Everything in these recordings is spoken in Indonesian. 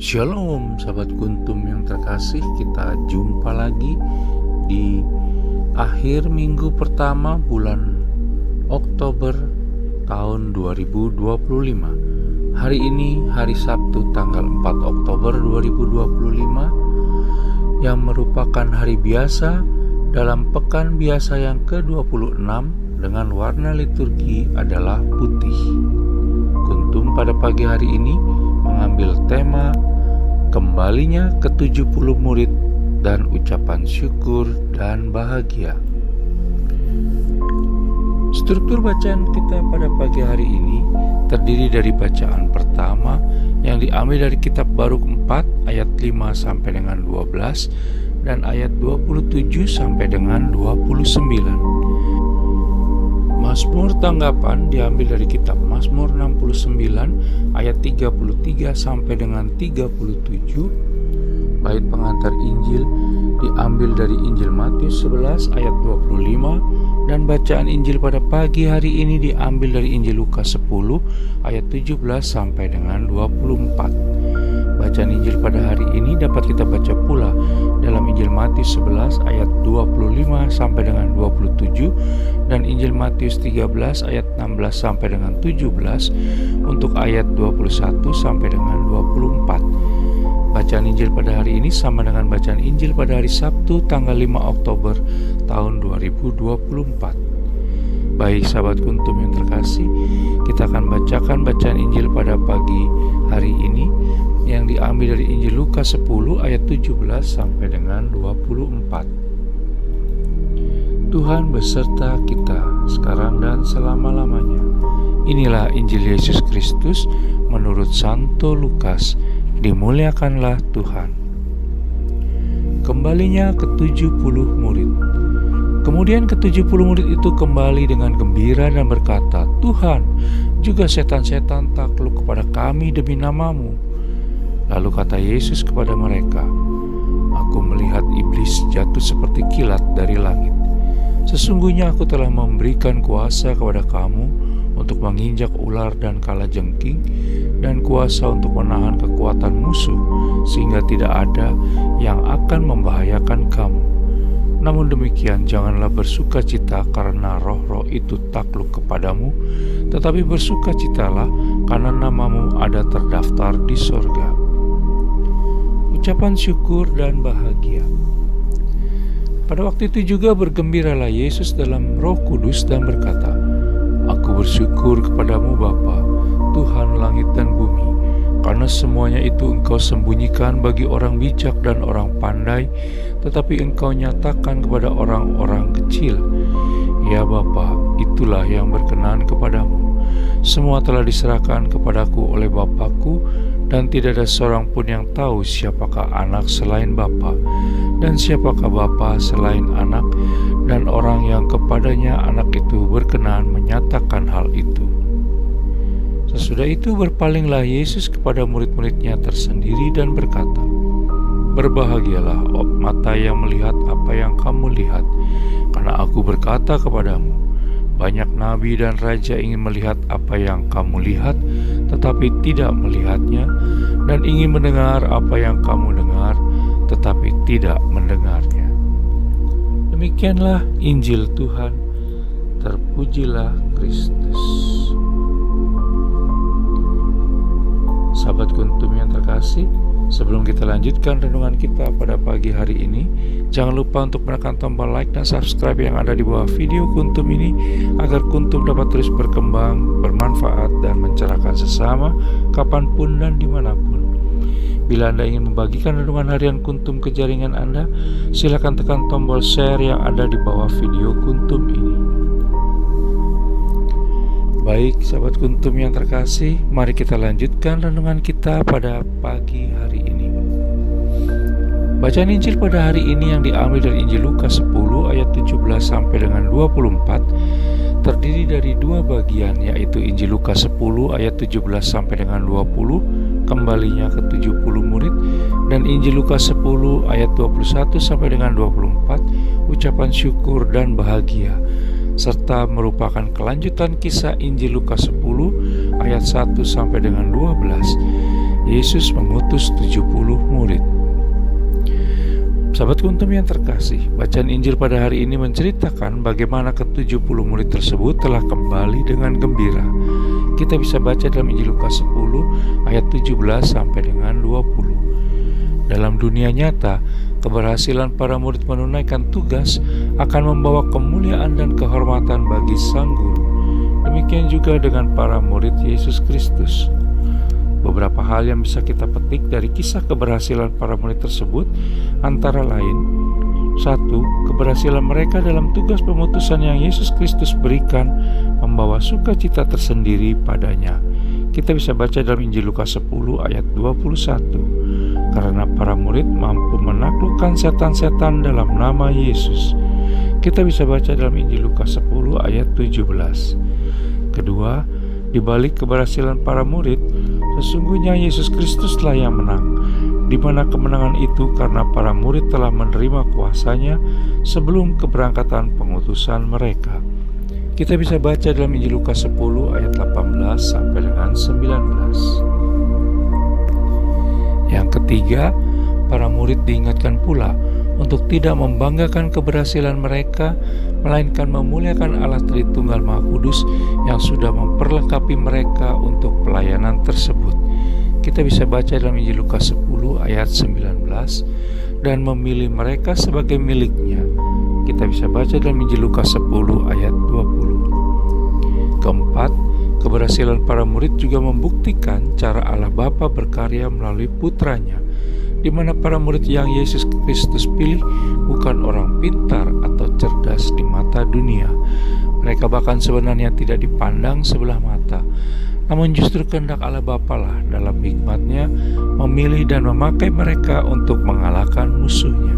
Shalom sahabat Kuntum yang terkasih, kita jumpa lagi di akhir minggu pertama bulan Oktober tahun 2025. Hari ini hari Sabtu tanggal 4 Oktober 2025 yang merupakan hari biasa dalam pekan biasa yang ke-26 dengan warna liturgi adalah putih. Kuntum pada pagi hari ini mengambil tema kembalinya ke-70 murid dan ucapan syukur dan bahagia. Struktur bacaan kita pada pagi hari ini terdiri dari bacaan pertama yang diambil dari kitab Baruk 4 ayat 5 sampai dengan 12 dan ayat 27 sampai dengan 29. Mazmur tanggapan diambil dari kitab Mazmur 69 ayat 33 sampai dengan 37. Bait pengantar Injil diambil dari Injil Matius 11 ayat 25 dan bacaan Injil pada pagi hari ini diambil dari Injil Lukas 10 ayat 17 sampai dengan 24. Bacaan Injil pada hari ini dapat kita baca pula dalam Injil Matius 11 ayat 25 sampai dengan 27 dan Injil Matius 13 ayat 16 sampai dengan 17 untuk ayat 21 sampai dengan 24. Bacaan Injil pada hari ini sama dengan bacaan Injil pada hari Sabtu tanggal 5 Oktober tahun 2024. Baik sahabat Kuntum yang terkasih, kita akan bacakan bacaan Injil pada pagi hari ini yang diambil dari Injil Lukas 10 ayat 17 sampai dengan 24. Tuhan beserta kita sekarang dan selama-lamanya. Inilah Injil Yesus Kristus menurut Santo Lukas. Dimuliakanlah Tuhan. Kembalinya ke-70 murid. Kemudian ke-70 murid itu kembali dengan gembira dan berkata, "Tuhan, juga setan-setan takluk kepada kami demi nama-Mu." Lalu kata Yesus kepada mereka, "Aku melihat iblis jatuh seperti kilat dari langit. Sesungguhnya aku telah memberikan kuasa kepada kamu untuk menginjak ular dan kalajengking dan kuasa untuk menahan kekuatan musuh sehingga tidak ada yang akan membahayakan kamu. Namun demikian janganlah bersukacita karena roh-roh itu takluk kepadamu, tetapi bersukacitalah karena namamu ada terdaftar di sorga." Ucapan syukur dan bahagia. Pada waktu itu juga bergembiralah Yesus dalam Roh Kudus dan berkata, "Aku bersyukur kepadamu Bapa, Tuhan langit dan bumi, karena semuanya itu Engkau sembunyikan bagi orang bijak dan orang pandai, tetapi Engkau nyatakan kepada orang-orang kecil. Ya Bapa, itulah yang berkenan kepadamu. Semua telah diserahkan kepadaku oleh Bapakku, dan tidak ada seorang pun yang tahu siapakah anak selain Bapa, dan siapakah Bapa selain anak, dan orang yang kepadanya anak itu berkenan menyatakan hal itu." Sesudah itu berpalinglah Yesus kepada murid-muridnya tersendiri dan berkata, "Berbahagialah mata yang melihat apa yang kamu lihat, karena aku berkata kepadamu, banyak nabi dan raja ingin melihat apa yang kamu lihat, tetapi tidak melihatnya, dan ingin mendengar apa yang kamu dengar, tetapi tidak mendengarnya." Demikianlah Injil Tuhan. Terpujilah Kristus. Sahabat Kuntum yang terkasih, sebelum kita lanjutkan renungan kita pada pagi hari ini, jangan lupa untuk menekan tombol like dan subscribe yang ada di bawah video Kuntum ini agar Kuntum dapat terus berkembang, bermanfaat, dan mencerahkan sesama kapanpun dan dimanapun. Bila Anda ingin membagikan renungan harian Kuntum ke jaringan Anda, silakan tekan tombol share yang ada di bawah video Kuntum ini. Baik sahabat Kuntum yang terkasih, mari kita lanjutkan renungan kita pada pagi hari ini. Bacaan Injil pada hari ini yang diambil dari Injil Lukas 10 ayat 17 sampai dengan 24 terdiri dari dua bagian, yaitu Injil Lukas 10 ayat 17 sampai dengan 20, kembalinya ke-70 murid, dan Injil Lukas 10 ayat 21 sampai dengan 24, ucapan syukur dan bahagia, serta merupakan kelanjutan kisah Injil Lukas 10 ayat 1 sampai dengan 12 Yesus mengutus 70 murid. Sahabat Kuntum yang terkasih, bacaan Injil pada hari ini menceritakan bagaimana ke-70 murid tersebut telah kembali dengan gembira. Kita bisa baca dalam Injil Lukas 10 ayat 17 sampai dengan 20. Dalam dunia nyata, keberhasilan para murid menunaikan tugas akan membawa kemuliaan dan kehormatan bagi Sang Guru. Demikian juga dengan para murid Yesus Kristus. Beberapa hal yang bisa kita petik dari kisah keberhasilan para murid tersebut antara lain: 1. Keberhasilan mereka dalam tugas pemutusan yang Yesus Kristus berikan membawa sukacita tersendiri padanya. Kita bisa baca dalam Injil Lukas 10 ayat 21. Karena para murid mampu menaklukkan setan-setan dalam nama Yesus. Kita bisa baca dalam Injil Lukas 10 ayat 17. Kedua, di balik keberhasilan para murid, sesungguhnya Yesus Kristuslah yang menang, di mana kemenangan itu karena para murid telah menerima kuasanya sebelum keberangkatan pengutusan mereka. Kita bisa baca dalam Injil Lukas 10 ayat 18 sampai dengan 19. Yang ketiga, para murid diingatkan pula untuk tidak membanggakan keberhasilan mereka, melainkan memuliakan Allah Tritunggal Maha Kudus yang sudah memperlengkapi mereka untuk pelayanan tersebut. Kita bisa baca dalam Injil Lukas 10 ayat 19, dan memilih mereka sebagai miliknya. Kita bisa baca dalam Injil Lukas 10 ayat 20. Keempat, keberhasilan para murid juga membuktikan cara Allah Bapa berkarya melalui putranya, di mana para murid yang Yesus Kristus pilih bukan orang pintar atau cerdas di mata dunia. Mereka bahkan sebenarnya tidak dipandang sebelah mata, namun justru kehendak Allah Bapa lah dalam hikmat-Nya memilih dan memakai mereka untuk mengalahkan musuhnya.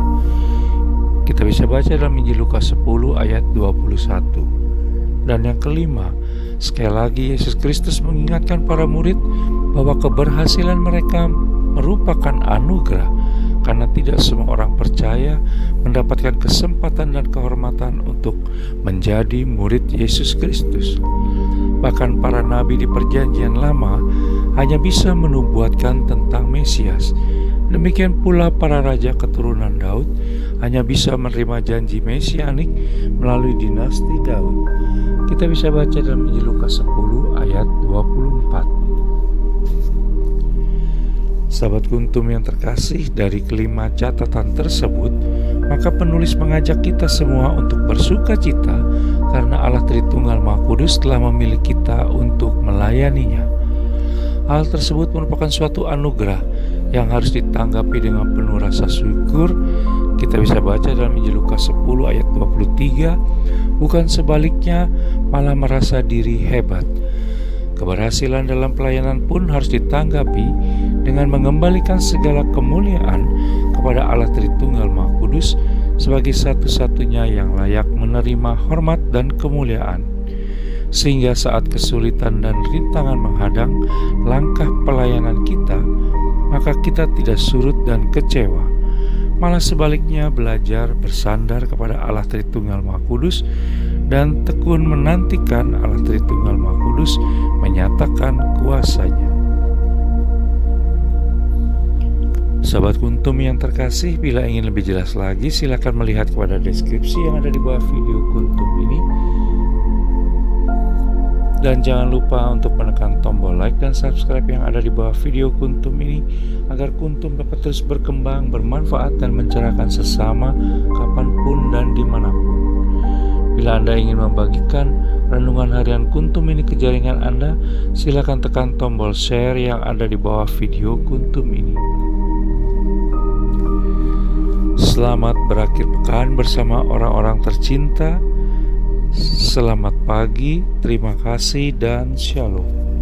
Kita bisa baca dalam Injil Lukas 10 ayat 21. Dan yang kelima, sekali lagi Yesus Kristus mengingatkan para murid bahwa keberhasilan mereka merupakan anugerah, karena tidak semua orang percaya mendapatkan kesempatan dan kehormatan untuk menjadi murid Yesus Kristus. Bahkan para nabi di Perjanjian Lama hanya bisa menubuatkan tentang Mesias. Demikian pula para raja keturunan Daud hanya bisa menerima janji mesianik melalui dinasti Daud. Kita bisa baca dalam Injil Lukas 10 ayat 24. Sahabat Kuntum yang terkasih, dari kelima catatan tersebut, maka penulis mengajak kita semua untuk bersuka cita karena Allah Tritunggal Maha Kudus telah memilih kita untuk melayaninya. Hal tersebut merupakan suatu anugerah yang harus ditanggapi dengan penuh rasa syukur. Kita bisa baca dalam Injil Lukas 10 ayat 23, bukan sebaliknya malah merasa diri hebat. Keberhasilan dalam pelayanan pun harus ditanggapi dengan mengembalikan segala kemuliaan kepada Allah Tritunggal Maha Kudus sebagai satu-satunya yang layak menerima hormat dan kemuliaan. Sehingga saat kesulitan dan rintangan menghadang langkah pelayanan kita, maka kita tidak surut dan kecewa. Malah sebaliknya belajar bersandar kepada Allah Tritunggal Maha Kudus dan tekun menantikan Allah Tritunggal Maha Kudus menyatakan kuasa-Nya. Sahabat Kuntum yang terkasih, bila ingin lebih jelas lagi, silakan melihat kepada deskripsi yang ada di bawah video Kuntum ini. Dan jangan lupa untuk menekan tombol like dan subscribe yang ada di bawah video Kuntum ini, agar Kuntum dapat terus berkembang, bermanfaat, dan mencerahkan sesama kapanpun dan dimanapun. Bila Anda ingin membagikan renungan harian Kuntum ini ke jaringan Anda, silakan tekan tombol share yang ada di bawah video Kuntum ini. Selamat berakhir pekan bersama orang-orang tercinta. Selamat pagi, terima kasih, dan shalom.